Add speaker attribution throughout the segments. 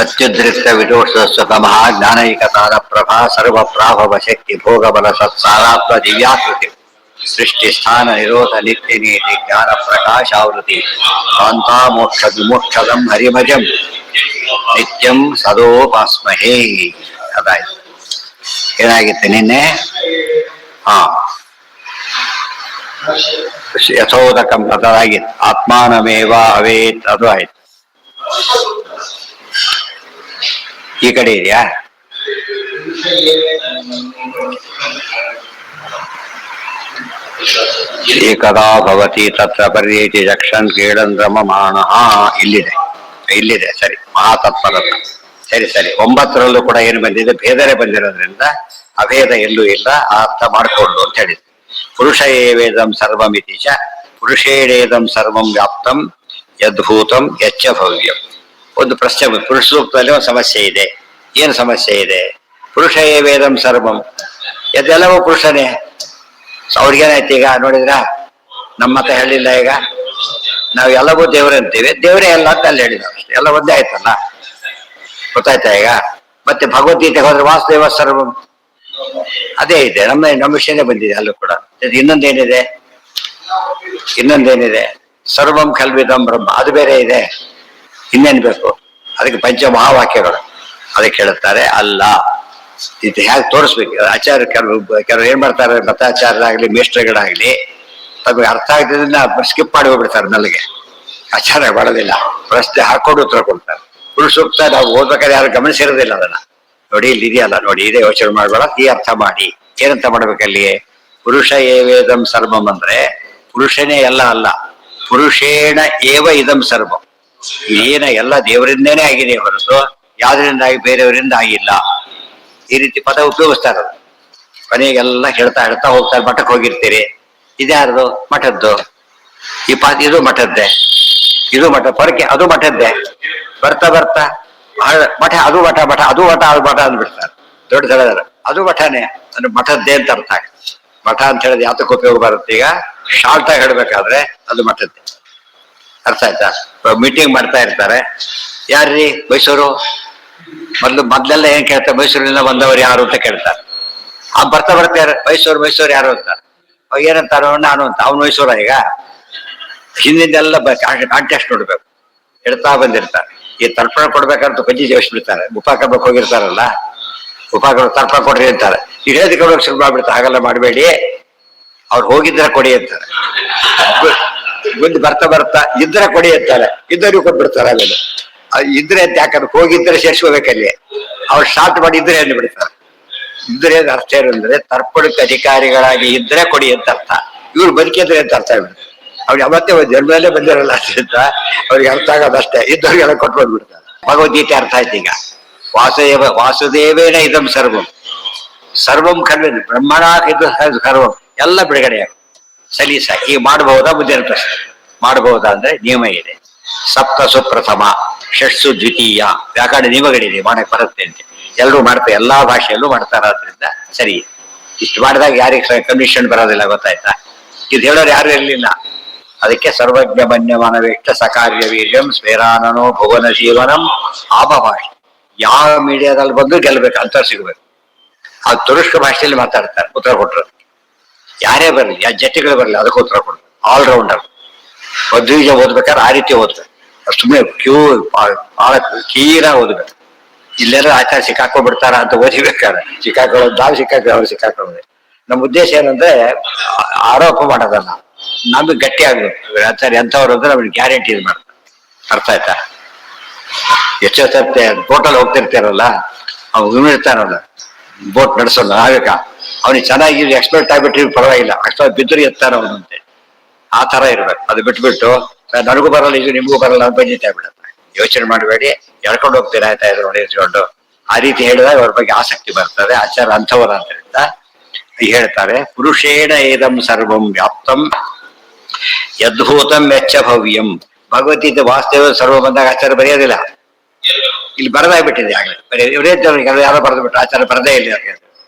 Speaker 1: ಅತ್ಯುದ್ರಿಕ್ತ ವಿದೋಷಸ್ವತಮಃ ಜ್ಞಾನೈಕತಾರ ಪ್ರಭಾ ಸರ್ವ ಪ್ರಾಭವ ಶಕ್ತಿ ಭೋಗಬಲ ಸತ್ಸಾರಾತ್ಮ ದಿವ್ಯಾಕೃತಿ ಸೃಷ್ಟಿ ಸ್ಥಾನ ನಿರೋಧ ನಿತ್ಯ ನೀತಿ ಜ್ಞಾನ ಪ್ರಕಾಶಾವೃತಿ ಕಾಂತಾ ಮೋಕ್ಷ ವಿಮೋಕ್ಷದಂ ಹರಿಮಜಂ ನಿತ್ಯಂ ಸದೋಪಾಸ್ಮಹೇ. ಅದಾಯ್ತು. ಏನಾಗಿತ್ತು ನಿನ್ನೆ? ಹಾ, ಯಥೋದಕಂ ಅದಾಗಿತ್ತು. ಆತ್ಮಾನಮೇವ ಅವೇತ್, ಅದು ಆಯ್ತು. ಈ ಕಡೆ ಇದೆಯಾ? ಏಕದಾ ಭವತಿ ತತ್ರ ಪರ್ಯೇತಿ ಜಕ್ಷನ್ ಕ್ರೀಡನ್ ರಮಮಾಣಃ. ಇಲ್ಲಿದೆ ಸರಿ. ಮಹಾತತ್ಪರತ ಸರಿ ಸರಿ. 9ರಲ್ಲೂ ಕೂಡ ಏನು ಬಂದಿದೆ? ಭೇದನೆ ಬಂದಿರೋದ್ರಿಂದ ಅಭೇದ ಎಲ್ಲೂ ಇಲ್ಲ, ಆ ಅರ್ಥ ಮಾಡಿಕೊಂಡು ಅಂತ ಹೇಳಿದ್ರು. ಪುರುಷ ಏವೇದಂ ಸರ್ವಮಿತಿ ಚ ಪುರುಷೇಡೇದಂ ಸರ್ವಂ ವ್ಯಾಪ್ತಂ ಯದ್ಭೂತಂ ಯಚ್ಚ ಭವ್ಯಂ. ಒಂದು ಪ್ರಶ್ನೆ, ಪುರುಷ ಸೂಕ್ತದಲ್ಲಿ ಒಂದು ಸಮಸ್ಯೆ ಇದೆ. ಏನು ಸಮಸ್ಯೆ ಇದೆ? ಪುರುಷ ಏವೇದಂ ಸರ್ವಂ, ಇದೆಲ್ಲವೂ ಪುರುಷನೇ. ಅವ್ರಿಗೇನಾಯ್ತು ಈಗ ನೋಡಿದ್ರ? ನಮ್ಮ ಮತ ಹೇಳಿಲ್ಲ. ಈಗ ನಾವು ಎಲ್ಲವೂ ದೇವರಂತೀವಿ, ದೇವರೇ ಎಲ್ಲ ಅಂತ ಅಲ್ಲಿ ಹೇಳಿದ ಅಷ್ಟೇ. ಎಲ್ಲ ಒಂದೇ ಆಯ್ತಲ್ಲ, ಗೊತ್ತಾಯ್ತಾ ಈಗ? ಮತ್ತೆ ಭಗವದ್ಗೀತೆ ಹೋದ್ರೆ ವಾಸುದೇವ ಸರ್ವಂ ಅದೇ ಇದೆ. ನಮ್ಮ ವಿಷಯನೇ ಬಂದಿದೆ ಅಲ್ಲೂ ಕೂಡ. ಇನ್ನೊಂದೇನಿದೆ? ಸರ್ವಂ ಕಲ್ವಿದಂ ಬ್ರಹ್ಮ, ಅದು ಬೇರೆ ಇದೆ. ಇನ್ನೇನ್ ಬೇಕು? ಅದಕ್ಕೆ ಪಂಚಮಹಾವಾಕ್ಯಗಳು. ಅದಕ್ಕೆ ಹೇಳುತ್ತಾರೆ ಅಲ್ಲ, ಇದು ಹೇಗೆ ತೋರಿಸ್ಬೇಕು? ಆಚಾರ್ಯ ಕೆಲವರು ಏನ್ ಮಾಡ್ತಾರೆ, ಮತಾಚಾರ್ಯರಾಗ್ಲಿ ಮೇಷ್ಟ್ರಗಳಾಗ್ಲಿ ತಮಗೆ ಅರ್ಥ ಆಗ್ತದನ್ನ ಸ್ಕಿಪ್ ಮಾಡಿ ಹೋಗ್ಬಿಡ್ತಾರೆ. ನನಗೆ ಆಚಾರ್ಯ ಮಾಡೋದಿಲ್ಲ, ಪ್ರಶ್ನೆ ಹಾಕೊಂಡು ಉತ್ತರ ಕೊಡ್ತಾರೆ. ಪುರುಷ ಸೂಕ್ತ ನಾವು ಓದ್ಬೇಕಾದ್ರೆ ಯಾರು ಗಮನಿಸಿರೋದಿಲ್ಲ ಅದನ್ನ. ನೋಡಿ ಇಲ್ಲಿ ಇದೆಯಲ್ಲ, ನೋಡಿ ಇದೇ ಯೋಚನೆ ಮಾಡಬೇಡ, ಈ ಅರ್ಥ ಮಾಡಿ. ಏನಂತ ಮಾಡ್ಬೇಕಲ್ಲಿ? ಪುರುಷ ಏವೇದಂ ಸರ್ವಂ ಅಂದ್ರೆ ಪುರುಷನೇ ಎಲ್ಲ ಅಲ್ಲ, ಪುರುಷೇಣ ಏವ ಇದಂ ಸರ್ವಂ. ಏನ ಎಲ್ಲ ದೇವರಿಂದೇನೆ ಆಗಿದೆ ಹೊರತು ಯಾವ್ದ್ರಿಂದಾಗಿ ಬೇರೆಯವರಿಂದ ಆಗಿಲ್ಲ. ಈ ರೀತಿ ಪದ ಉಪಯೋಗಿಸ್ತಾರೆ. ಕೊನೆಗೆಲ್ಲ ಹೇಳ್ತಾ ಹೋಗ್ತಾರೆ. ಮಠಕ್ಕೆ ಹೋಗಿರ್ತೀರಿ, ಇದ್ಯಾರ್ದು? ಮಠದ್ದು. ಇದು ಮಠದ್ದೇ, ಇದು ಮಠ ಪೊರಕೆ, ಅದು ಮಠದ್ದೇ. ಬರ್ತಾ ಮಠ, ಅದು ಮಠ, ಅದು ಅಂದ್ಬಿಡ್ತಾರೆ. ದೊಡ್ಡ ಸಲ ಅದು ಮಠನೇ ಅಂದ್ರೆ ಮಠದ್ದೇ ಅಂತ ಅರ್ಥ ಆಗುತ್ತೆ. ಮಠ ಅಂತ ಹೇಳಿದ್ರೆ ಯಾತಕ್ಕೆ ಉಪಯೋಗ ಬರುತ್ತೆ? ಈಗ ಶಾರ್ಟ್ ಆಗಿ ಹೇಳ್ಬೇಕಾದ್ರೆ ಅದು ಮಠದ್ದೇ. ಅರ್ಥ ಆಯ್ತಾ? ಮೀಟಿಂಗ್ ಮಾಡ್ತಾ ಇರ್ತಾರೆ. ಯಾರ್ರೀ? ಮೈಸೂರು. ಮೊದ್ಲೆಲ್ಲ ಏನ್ ಕೇಳ್ತಾರೆ? ಮೈಸೂರಿನಿಂದ ಬಂದವರು ಯಾರು ಅಂತ ಕೇಳ್ತಾರೆ. ಬರ್ತಾ ಯಾರು? ಮೈಸೂರು ಯಾರು ಅಂತ. ಏನಂತಾರೋ ನಾನು ಅಂತ. ಅವ್ನು ಮೈಸೂರ? ಈಗ ಹಿಂದಿಂದೆಲ್ಲ ಕಾಂಟ್ಯಾಕ್ಟ್ ನೋಡ್ಬೇಕು. ಹೇಳ್ತಾ ಬಂದಿರ್ತಾರೆ. ಈ ತರ್ಪಣ ಕೊಡ್ಬೇಕಂತ ಪಂಚಿ ಜಯಿಸ್ಬಿಡ್ತಾರೆ. ಉಪಕ್ರಮಕ್ಕೆ ಹೋಗಿರ್ತಾರಲ್ಲ, ತರ್ಪಣ ಕೊಡ್ರಿ ಅಂತಾರೆ. ಈಗ ಹೇಳೋದಕ್ಕೆ ಶುರು ಮಾಡ್ಬಿಡ್ತಾರೆ. ಹಾಗೆಲ್ಲ ಮಾಡಬೇಡಿ, ಅವ್ರು ಹೋಗಿದ್ರೆ ಕೊಡಿ ಅಂತಾರೆ. ಮುಂದೆ ಬರ್ತಾ ಇದ್ರೆ ಕೊಡಿ ಅಂತಾರೆ. ಇದ್ದವ್ರಿಗೆ ಕೊಟ್ಬಿಡ್ತಾರೆ. ಆಮೇಲೆ ಇದ್ರೆ ಅಂತ ಯಾಕಂದ್ರೆ ಹೋಗಿದ್ರೆ ಸೇರ್ಸ್ಕೋಬೇಕಲ್ಲಿ. ಅವ್ರು ಸ್ಟಾರ್ಟ್ ಮಾಡಿ ಇದ್ರೆ ಅಂದು ಬಿಡ್ತಾರೆ. ಇದ್ರೆ ಅರ್ಥ ಏನು ಅಂದ್ರೆ ತರ್ಪಣಕ್ಕೆ ಅಧಿಕಾರಿಗಳಾಗಿ ಇದ್ರೆ ಕೊಡಿ ಅಂತ ಅರ್ಥ. ಇವ್ರು ಬದುಕಿದ್ರೆ ಅಂತ ಅರ್ಥ ಆಗ್ಬಿಡ್ತಾರೆ. ಅವ್ರಿಗೆ ಅವತ್ತೇ ಜನ್ಮದಲ್ಲೇ ಬಂದಿರಲ್ಲ ಅಂತ ಅವ್ರಿಗೆ ಅರ್ಥ ಆಗೋದಷ್ಟೇ. ಇದ್ದವ್ರಿಗೆಲ್ಲ ಕೊಟ್ಟು ಬಂದ್ಬಿಡ್ತಾರೆ. ಭಗವದ್ಗೀತೆ ಅರ್ಥ ಆಯ್ತು ಈಗ. ವಾಸುದೇವೇನ ಇದಂ ಸರ್ವಂ ಕಲ್ವಿನ್ ಬ್ರಹ್ಮಣ ಇದು ಸರ್ವಂ, ಎಲ್ಲ ಬಿಡುಗಡೆ ಸಲೀಸ. ಈಗ ಮಾಡಬಹುದಾ? ಮುಂದಿನ ಪ್ರಶ್ನೆ. ಮಾಡಬಹುದಾ ಅಂದ್ರೆ ನಿಯಮ ಇದೆ. ಸಪ್ತಸು ಪ್ರಥಮ, ಷಟ್ಸು ದ್ವಿತೀಯ. ವ್ಯಾಕರಣ ನಿಯಮಗಳಿದೆ, ಮಾಡಕ್ ಬರುತ್ತೆ ಅಂತ. ಎಲ್ಲರೂ ಮಾಡ್ತಾರೆ, ಎಲ್ಲಾ ಭಾಷೆಯಲ್ಲೂ ಮಾಡ್ತಾರ. ಆದ್ರಿಂದ ಸರಿ. ಇಷ್ಟು ಮಾಡಿದಾಗ ಯಾರಿಗೆ ಕಂಡೀಷನ್ ಬರೋದಿಲ್ಲ, ಗೊತ್ತಾಯ್ತಾ? ಇದು ಹೇಳೋರು ಯಾರು ಇರಲಿಲ್ಲ. ಅದಕ್ಕೆ ಸರ್ವಜ್ಞ ಮನ್ಯಮಾನವೇಷ್ಟ ಸಕಾರ್ಯ ವೀರ್ಯಂ ಸ್ವೇರಾನನೋ ಭುವನ ಜೀವನಂ ಆಪಭಾಷೆ. ಯಾವ ಮೀಡಿಯಾದಲ್ಲಿ ಬಂದು ಗೆಲ್ಬೇಕು ಅಂತ ಸಿಗ್ಬೇಕು. ಅದು ತುರುಷ್ಕ ಭಾಷೆಯಲ್ಲಿ ಮಾತಾಡ್ತಾರೆ. ಉತ್ತರ ಕೊಟ್ಟರು ಯಾರೇ ಬರಲಿ, ಯಾವ ಜಟ್ಟಿಗಳು ಬರಲಿ, ಅದಕ್ಕೆ ಉತ್ತರ ಕೊಡ್ಬೇಕು. ಆಲ್ರೌಂಡರ್. ಮಧ್ವೀಜ ಓದ್ಬೇಕಾದ್ರೆ ಆ ರೀತಿ ಓದ್ಬೇಕು. ಸುಮ್ಮನೆ ಬಹಳ ಕೀರ ಓದ್ಬೇಕು. ಇಲ್ಲೆಲ್ಲ ಆಚಾರ ಸಿಕ್ಕಾಕೊಂಡ್ಬಿಡ್ತಾರ ಅಂತ ಓದಿಬೇಕಾದ್ರೆ ಸಿಕ್ಕಾಕೊಳ್ಳೋದು ನಾವು ಅವ್ರು ಸಿಕ್ಕಾಕೊಳ್ಳೋದು. ನಮ್ಮ ಉದ್ದೇಶ ಏನಂದ್ರೆ ಆರೋಪ ಮಾಡೋದಲ್ಲ, ನಮ್ಗೆ ಗಟ್ಟಿ ಆಗ್ಬೇಕು. ಆಚಾರ್ಯ ಎಂಥವ್ರು ಅಂದ್ರೆ ನಮ್ಗೆ ಗ್ಯಾರಂಟಿ ಇದು ಮಾಡ್ತಾರೆ. ಅರ್ಥ ಆಯ್ತಾ? ಎಷ್ಟೋ ಸರ್ತೆ ಬೋಟಲ್ಲಿ ಹೋಗ್ತಿರ್ತಾರಲ್ಲ, ಅವ್ನು ಇರ್ತಾನಲ್ಲ ಬೋಟ್ ನಡೆಸೋಣ ಆಗಕ್ಕ, ಅವ್ನಿಗೆ ಚೆನ್ನಾಗಿ ಎಕ್ಸ್ಪರ್ಟ್ ಆಗ್ಬಿಟ್ರಿ ಪರವಾಗಿಲ್ಲ, ಅಷ್ಟು ಬಿದ್ದರು ಎತ್ತಾರ ಅವನಂತೆ. ಆ ತರ ಇರ್ಬೇಕು. ಅದು ಬಿಟ್ಬಿಟ್ಟು ನನಗೂ ಬರಲ್ಲ, ಇದು ನಿಮಗೂ ಬರಲ್ಲ ಅಂತ ಬಂದಿತ್ತೆ ಆಗ್ಬಿಡತ್ತೆ. ಯೋಚನೆ ಮಾಡಬೇಡಿ, ಎಳ್ಕೊಂಡು ಹೋಗ್ತೀರಾ ಆಯ್ತಾ ಇದ್ರು ನೋಡಿ ಇಟ್ಕೊಂಡು. ಆ ರೀತಿ ಹೇಳಿದಾಗ ಅವ್ರ ಬಗ್ಗೆ ಆಸಕ್ತಿ ಬರ್ತದೆ. ಆಚಾರ ಅಂಥವರ ಅಂತ ಹೇಳ್ತಾರೆ. ಪುರುಷೇಣ ಏದಂ ಸರ್ವಂ ವ್ಯಾಪ್ತಂ ಯದ್ಭೂತಂ ವೆಚ್ಚ ಭವ್ಯಂ. ಭಗವದ್ಗೀತೆ ವಾಸ್ತವ ಸರ್ವ ಬಂದಾಗ ಆಚಾರ ಬರೆಯೋದಿಲ್ಲ. ಇಲ್ಲಿ ಬರದಾಗ್ಬಿಟ್ಟಿದೆ ಆಗ್ಲಿ. ಇವರೇ ಯಾರೋ ಬರೆದು ಬಿಟ್ರು, ಆಚಾರ ಬರದೇ ಇಲ್ಲ.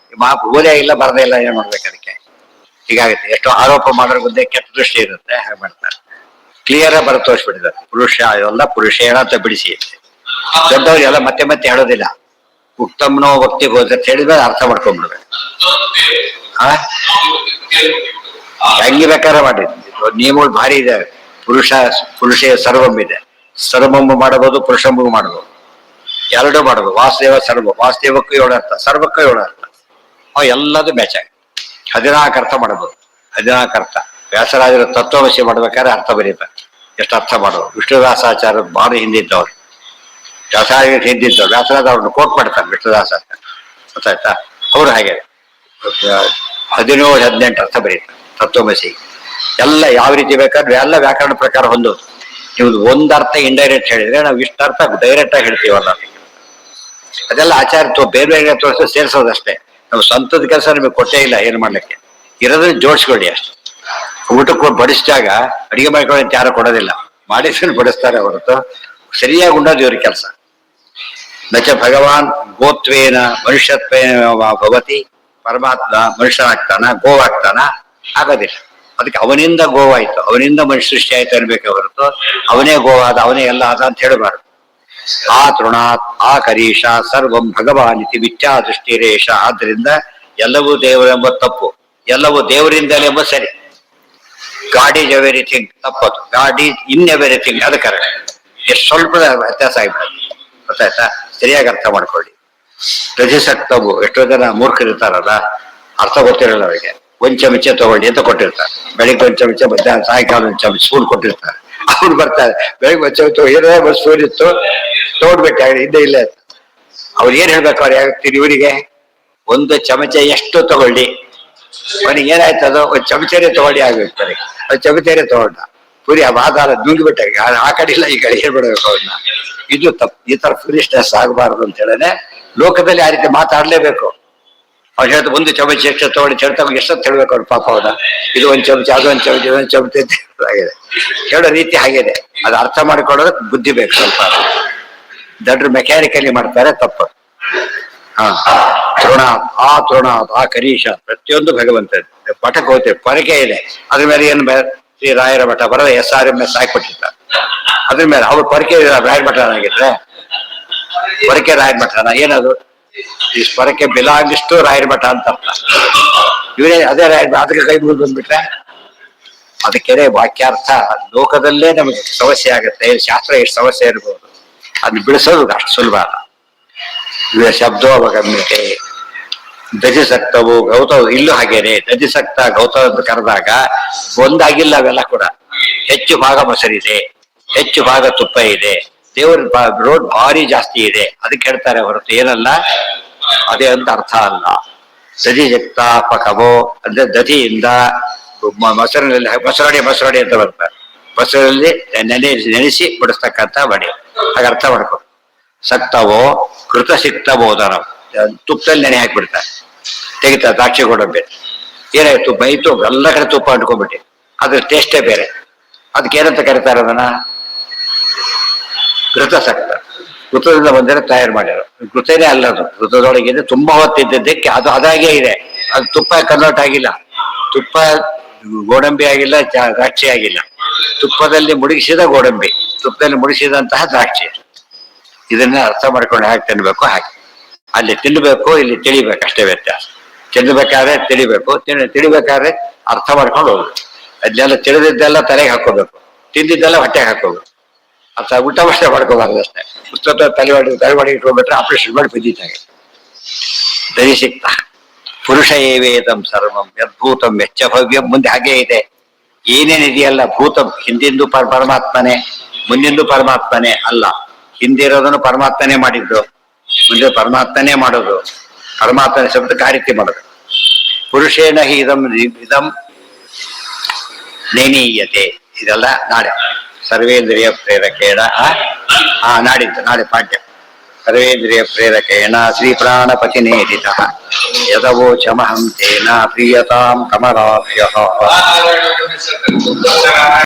Speaker 1: ಓದೇ ಇಲ್ಲ, ಬರದೇ ಇಲ್ಲ, ಏನ್ ಮಾಡ್ಬೇಕು? ಅದಕ್ಕೆ ಹೀಗಾಗುತ್ತೆ. ಎಷ್ಟೋ ಆರೋಪ ಮಾಡೋರ್ ಮುಂದೆ ಕೆಟ್ಟ ದೃಷ್ಟಿ ಇರುತ್ತೆ, ಹಾಗೆ ಮಾಡ್ತಾರೆ. ಕ್ಲಿಯರ್ ಆಗಿ ಬರ ತೋರಿಸ್ಬಿಟ್ಟಿದ್ದಾರೆ. ಪುರುಷ ಎಲ್ಲ ಪುರುಷೇಣ ಅಂತ ಬಿಡಿಸಿ. ದೊಡ್ಡವ್ರು ಎಲ್ಲ ಮತ್ತೆ ಮತ್ತೆ ಹೇಳೋದಿಲ್ಲ. ಉತ್ತಮನೋ ಭಕ್ತಿ ಹೋದ ಅಂತ ಹೇಳಿದ್ರೆ ಅರ್ಥ ಮಾಡ್ಕೊಂಡ್ಬಿಡ್ಬೇಕು. ಹೆಂಗೆ ಬೇಕಾದ್ರೆ ಮಾಡಿ, ನಿಯಮಗಳು ಭಾರಿ ಇದೆ. ಪುರುಷ ಸರ್ವಂ ಇದೆ. ಸರ್ವಂ ಮಾಡಬಹುದು, ಪುರುಷಂಬು ಮಾಡಬಹುದು, ಎರಡೂ ಮಾಡಬಹುದು. ವಾಸುದೇವ ಸರ್ವ, ವಾಸುದೇವಕ್ಕೂ 7 ಅರ್ಥ, ಸರ್ವಕ್ಕೂ 7 ಅರ್ಥ. ಎಲ್ಲದೂ ಮ್ಯಾಚ್ ಆಗಿ 14 ಅರ್ಥ ಮಾಡಬಹುದು. 14 ಅರ್ಥ. ವ್ಯಾಸರಾಜರ ತತ್ವವಶ್ಯ ಮಾಡ್ಬೇಕಾದ್ರೆ ಅರ್ಥ ಬರೀತಾರೆ. ಎಷ್ಟು ಅರ್ಥ ಮಾಡೋದು. ವಿಷ್ಣುದಾಸಾಚಾರ್ಯ ಭಾರಿ ಹಿಂದಿದ್ದವ್ರು, ವ್ಯಾಸರಾಜ ಹಿಂದಿದ್ದವ್ರು. ವ್ಯಾಸರಾಜ ಅವ್ರನ್ನ ಕೋಟ್ ಮಾಡ್ತಾರೆ ವಿಷ್ಣುದಾಸಾಚಾರ್ಯ, ಗೊತ್ತಾಯ್ತಾ? ಅವ್ರು ಹಾಗೆ 17-18 ಅರ್ಥ ಬರೀತಾರೆ ತತ್ವಮಸಿ. ಎಲ್ಲ ಯಾವ ರೀತಿ ಬೇಕಾದ್ರೆ ಎಲ್ಲ ವ್ಯಾಕರಣ ಪ್ರಕಾರ ಹೊಂದೋದು. ನೀವು ಒಂದು ಅರ್ಥ ಇಂಡೈರೆಕ್ಟ್ ಹೇಳಿದ್ರೆ ನಾವು ಇಷ್ಟ ಅರ್ಥ ಡೈರೆಕ್ಟ್ ಆಗಿ ಹೇಳ್ತೀವಲ್ಲ, ಅದೆಲ್ಲ ಆಚಾರ್ಯ ಬೇರೆ ಬೇರೆ ತೋರಿಸಿ ಸೇರಿಸೋದಷ್ಟೇ. ನಾವು ಸ್ವಂತದ ಕೆಲಸ ನಿಮಗೆ ಕೊಟ್ಟೇ ಇಲ್ಲ ಏನು ಮಾಡ್ಲಿಕ್ಕೆ. ಇರೋದನ್ನ ಜೋಡಿಸ್ಕೊಳ್ಳಿ ಅಷ್ಟೇ. ಊಟಕ್ಕೆ ಬಡಿಸಿದಾಗ ಅಡಿಗೆ ಮಾಡ್ಕೊಳ್ಳಿ ಅಂತ ಯಾರು ಕೊಡೋದಿಲ್ಲ, ಮಾಡಿಸ್ಕೊಂಡು ಬಡಿಸ್ತಾರೆ ಹೊರತು ಸರಿಯಾಗಿ ಉಂಡೋದು ಇವ್ರ ಕೆಲಸ. ನಚ ಭಗವಾನ್ ಗೋತ್ವೇನ ಮನುಷ್ಯತ್ವೇನ ಭವತಿ, ಪರಮಾತ್ಮ ಮನುಷ್ಯನಾಗ್ತಾನ ಗೋವಾಗ್ತಾನ? ಆಗೋದಿಲ್ಲ. ಅದಕ್ಕೆ ಅವನಿಂದ ಗೋವಾಯ್ತು, ಅವನಿಂದ ಮನುಷ್ಯ ಸೃಷ್ಟಿ ಆಯ್ತು ಅನ್ಬೇಕೆ ಹೊರತು ಅವನೇ ಗೋವಾದ, ಅವನೇ ಎಲ್ಲ ಆದ ಅಂತ ಹೇಳಬಾರ್ದು. ಆ ತೃಣಾತ್ ಆ ಕರೀಶ ಸರ್ವಂ ಭಗವಾನ್ ಇತಿ ಮಿಥ್ಯಾ ದೃಷ್ಟಿರೇಶ. ಆದ್ರಿಂದ ಎಲ್ಲವೂ ದೇವರೆಂಬ ತಪ್ಪು, ಎಲ್ಲವೂ ದೇವರಿಂದಲೇ ಎಂಬ ಸರಿ. ಗಾಡ್ ಈಸ್ ಎವರಿಥಿಂಗ್ ತಪ್ಪದು, ಗಾಡ್ ಈಸ್ ಇನ್ ಎವರಿಥಿಂಗ್ ಅದು ಕರೆಕ್ಟ್. ಎಷ್ಟು ಸ್ವಲ್ಪ ವ್ಯತ್ಯಾಸ ಆಗಿಬಿಡುತ್ತೆ, ಗೊತ್ತಾಯ್ತಾ? ಸರಿಯಾಗಿ ಅರ್ಥ ಮಾಡ್ಕೊಳ್ಳಿ. ರಜಸಕ್ತವು ಎಷ್ಟೋ ಜನ ಮೂರ್ಖರಿರ್ತಾರಲ್ಲ, ಅರ್ಥ ಗೊತ್ತಿರಲ್ಲ ಅವರಿಗೆ. 1 ಚಮಚ ತಗೊಳ್ಳಿ ಅಂತ ಕೊಟ್ಟಿರ್ತಾರೆ. ಬೆಳಿಗ್ಗೆ 1 ಚಮಚ, ಮಧ್ಯಾಹ್ನ ಸಾಯಂಕಾಲ 1 ಚಮಚ ಸ್ಪೂನ್ ಕೊಟ್ಟಿರ್ತಾರೆ. ಅವ್ರು ಬರ್ತಾರೆ, ಬೆಳಿಗ್ಗೆ 1 ಚಮಚ ಏನೋ ಸ್ಪೂನ್ ಇತ್ತು ತೋಡ್ಬಿಟ್ಟೆ ಹಿಂದೆ ಇಲ್ಲ. ಅವ್ರು ಏನ್ ಹೇಳ್ಬೇಕು? ಅವ್ರು ಯಾಗ್ತೀರಿ ಇವರಿಗೆ 1 ಚಮಚ ಎಷ್ಟು ತಗೊಳ್ಳಿ, ಅವನಿಗೆ ಏನಾಯ್ತು ಅದು 1 ಚಮಚನೇ ತಗೊಳ್ಳಿ ಆಗಿರ್ತಾರೆ. 1 ಚಮಚನೇ ತಗೊಂಡ ಪುರಿ ಆ ಆಧಾರ ನುಂಗಿಬಿಟ್ಟ. ಆ ಕಡೆ ಇಲ್ಲ ಈ ಕಡೆ ಹೇಳ್ಬಿಡ್ಬೇಕು ಅವ್ರನ್ನ. ಇದು ತಪ್ಪು. ಈ ತರ ಫುಲಿಶ್ನೆಸ್ ಆಗಬಾರ್ದು ಅಂತ ಹೇಳನೆ ಲೋಕದಲ್ಲಿ ಆ ರೀತಿ ಮಾತಾಡ್ಲೇಬೇಕು. ಅವ್ರು ಹೇಳ್ತಾರೆ 1 ಚಮಚ ಎಷ್ಟು ತಗೊಳ್ಳಿ, ಹೇಳ್ತಾಗ ಎಷ್ಟೊತ್ತು ಹೇಳ್ಬೇಕು ಅವ್ರು ಪಾಪ. ಅವ್ರ ಇದು 1 ಚಮಚ, ಅದು 1 ಚಮಚ, 1 ಚಮಚ ಆಗಿದೆ ಹೇಳೋ ರೀತಿ ಹಾಗೇನೆ. ಅದು ಅರ್ಥ ಮಾಡಿಕೊಳ್ಳೋದಕ್ಕೆ ಬುದ್ಧಿ ಬೇಕು ಸ್ವಲ್ಪ. ದೊಡ್ಡ ಮೆಕ್ಯಾನಿಕಲಿ ಮಾಡ್ತಾರೆ, ತಪ್ಪು. ತೃಣಾತ್ ಆ ತೃಣಾತ್ ಆ ಕರೀಶ, ಪ್ರತಿಯೊಂದು ಭಗವಂತ. ಪಟಕ್ಕೆ ಹೋಗ್ತೇವೆ, ಪೊರಕೆ ಇದೆ ಅದ್ರ ಮೇಲೆ ಏನು ಶ್ರೀ ರಾಯರ ಮಠ ಬರೋದ SRMS ಹಾಕಿಬಿಟ್ಟಿರ್ತಾರೆ. ಅದ್ರ ಮೇಲೆ ಅವ್ರ ಪೊರಕೆ ರಾಯರ ಮಠನಾಗಿದ್ರೆ ಪೊರಕೆ ರಾಯರ ಮಠನ ಏನದು? ಈ ಪೊರಕೆ ಬಿಲಾಂಗಿಷ್ಟು ರಾಯರ ಮಠ ಅಂತ ಅರ್ಥ. ಇವರೇ ಅದೇ ರಾಯರ ಮಠ, ಅದಕ್ಕೆ ಕೈ ಮುಗಿದು ಬಂದ್ಬಿಟ್ರೆ ಅದಕ್ಕೆ ವಾಕ್ಯಾರ್ಥ ಲೋಕದಲ್ಲೇ ನಮಗೆ ಸಮಸ್ಯೆ ಆಗುತ್ತೆ. ಶಾಸ್ತ್ರ ಎಷ್ಟು ಸಮಸ್ಯೆ ಇರ್ಬೋದು, ಅದನ್ನ ಬಿಡಿಸೋದು ಅಷ್ಟು ಸುಲಭ ಅಲ್ಲ. ಇವ ಶಬ್ದೋ ಅವಗಮ್ಯತೆ. ದಜಿಸಕ್ತವು ಗೌತವ ಇಲ್ಲೂ ಹಾಗೇನೆ. ದಜಿಸಕ್ತ ಗೌತವ ಅಂತ ಕರೆದಾಗ ಒಂದಾಗಿಲ್ಲ. ಅವೆಲ್ಲ ಕೂಡ ಹೆಚ್ಚು ಭಾಗ ಮೊಸರಿದೆ, ಹೆಚ್ಚು ಭಾಗ ತುಪ್ಪ ಇದೆ, ದೇವರ ರೋಡ್ ಭಾರಿ ಜಾಸ್ತಿ ಇದೆ, ಅದಕ್ಕೆ ಹೇಳ್ತಾರೆ ಹೊರತು ಏನಲ್ಲ ಅದೇ ಅಂತ ಅರ್ಥ ಅಲ್ಲ. ದಜಿಸಕ್ತ ಪಕವೋ ಅಂದ್ರೆ ದಧಿಯಿಂದ ಮೊಸರಿನಲ್ಲಿ ಮೊಸರಡಿ ಅಂತ ಬರ್ತಾರೆ. ಮೊಸರಲ್ಲಿ ನೆನೆಸಿ ಬಿಡಿಸ್ತಕ್ಕಂಥ ಬಡಿ, ಹಾಗೆ ಅರ್ಥ ಮಾಡ್ಕೊ. ಸಕ್ತವೋ ಕೃತ ಸಿಕ್ತ ಬೋಧನ, ತುಪ್ಪದಲ್ಲಿ ನೆನೆ ಹಾಕಿಬಿಡ್ತಾರೆ, ತೆಗಿತಾರೆ. ದ್ರಾಕ್ಷಿ ಗೋಡಂಬಿ ಏನಾಯ್ತು, ಬೈತು ಎಲ್ಲ ಕಡೆ ತುಪ್ಪ ಅಂಟ್ಕೊಂಡ್ಬಿಟ್ಟು ಅದ್ರ ಟೇಸ್ಟೇ ಬೇರೆ. ಅದಕ್ಕೆ ಏನಂತ ಕರೀತಾರೆ ಅದನ್ನ? ಘೃತಸಕ್ತ. ಘೃತದಿಂದ ಬಂದರೆ ತಯಾರು ಮಾಡಿರೋ ಘೃತನೇ ಅಲ್ಲದು. ಘೃತದೊಳಗಿದೆ ತುಂಬಾ ಹೊತ್ತಿದ್ದಕ್ಕೆ ಅದು ಅದಾಗೇ ಇದೆ, ಅದು ತುಪ್ಪ ಕನ್ವರ್ಟ್ ಆಗಿಲ್ಲ. ತುಪ್ಪ ಗೋಡಂಬಿ ಆಗಿಲ್ಲ, ದ್ರಾಕ್ಷಿ ಆಗಿಲ್ಲ. ತುಪ್ಪದಲ್ಲಿ ಮುಳುಗಿಸಿದ ಗೋಡಂಬಿ, ತುಪ್ಪದಲ್ಲಿ ಮುಳುಗಿಸಿದಂತಹ ದ್ರಾಕ್ಷಿ. ಇದನ್ನ ಅರ್ಥ ಮಾಡ್ಕೊಂಡು ಹೇಗೆ ತಿನ್ಬೇಕು ಹಾಗೆ. ಅಲ್ಲಿ ತಿನ್ಬೇಕು, ಇಲ್ಲಿ ತಿಳಿಬೇಕು, ಅಷ್ಟೇ ವ್ಯತ್ಯಾಸ. ತಿನ್ಬೇಕಾದ್ರೆ ತಿಳಿಬೇಕು, ತಿಳಿಬೇಕಾದ್ರೆ ಅರ್ಥ ಮಾಡ್ಕೊಂಡು ಹೋಗ್ಬೇಕು. ಅದನ್ನೆಲ್ಲ ತಿಳಿದಿದ್ದೆಲ್ಲ ತಲೆಗೆ ಹಾಕೋಬೇಕು, ತಿಂದಿದ್ದೆಲ್ಲ ಹೊಟ್ಟೆಗೆ ಹಾಕೋಬೇಕು. ಅರ್ಥ ಊಟ ಅಷ್ಟೇ ಮಾಡ್ಕೋಬಾರ್ದು ಅಷ್ಟೇ. ಪುಸ್ತಕ ತಲೆವಾಡಿ ಇಟ್ಕೊಂಡ್ಬಿಟ್ರೆ ಆಪರೇಷನ್ ಮಾಡಿ ಬಿದ್ದಿದ್ದಾಗೆ. ದರಿ ಸಿಕ್ತ ಪುರುಷ ಏವೇದಂ ಸರ್ವಂ ಯದ್ಭೂತಂ ವೆಚ್ಚ ಭವ್ಯಂ. ಮುಂದೆ ಹಾಗೆ ಇದೆ, ಏನೇನಿದೆಯಲ್ಲ ಭೂತಂ ಹಿಂದಿಂದು ಪರಮಾತ್ಮನೇ, ಮುಂದಿಂದು ಪರಮಾತ್ಮನೇ ಅಲ್ಲ. ಹಿಂದಿರೋದನ್ನು ಪರಮಾತ್ಮನೇ ಮಾಡಿದ್ದು, ಮುಂದೆ ಪರಮಾತ್ಮನೇ ಮಾಡೋದು. ಪರಮಾತ್ಮನ ಶಬ್ದಕ್ಕೆ ಆ ರೀತಿ ಮಾಡೋದು. ಪುರುಷೇನ ಹಿ ಇದಂ ನೈನೀಯತೆ. ಇದೆಲ್ಲ ನಾಳೆ ಸರ್ವೇಂದ್ರಿಯ ಪ್ರೇರಕೇಣ. ನಾಡಿದ್ದು ನಾಳೆ ಪಾಠ್ಯ. ಸರ್ವೇಂದ್ರಿಯ ಪ್ರೇರಕೇಣ ಶ್ರೀ ಪ್ರಾಣಪತಿ ನೇದಿತ ಯದವೋಚಮಹಂ ತೇನ ಪ್ರಿಯತಾಂ ಕಮಲಾಭ್ಯಃ.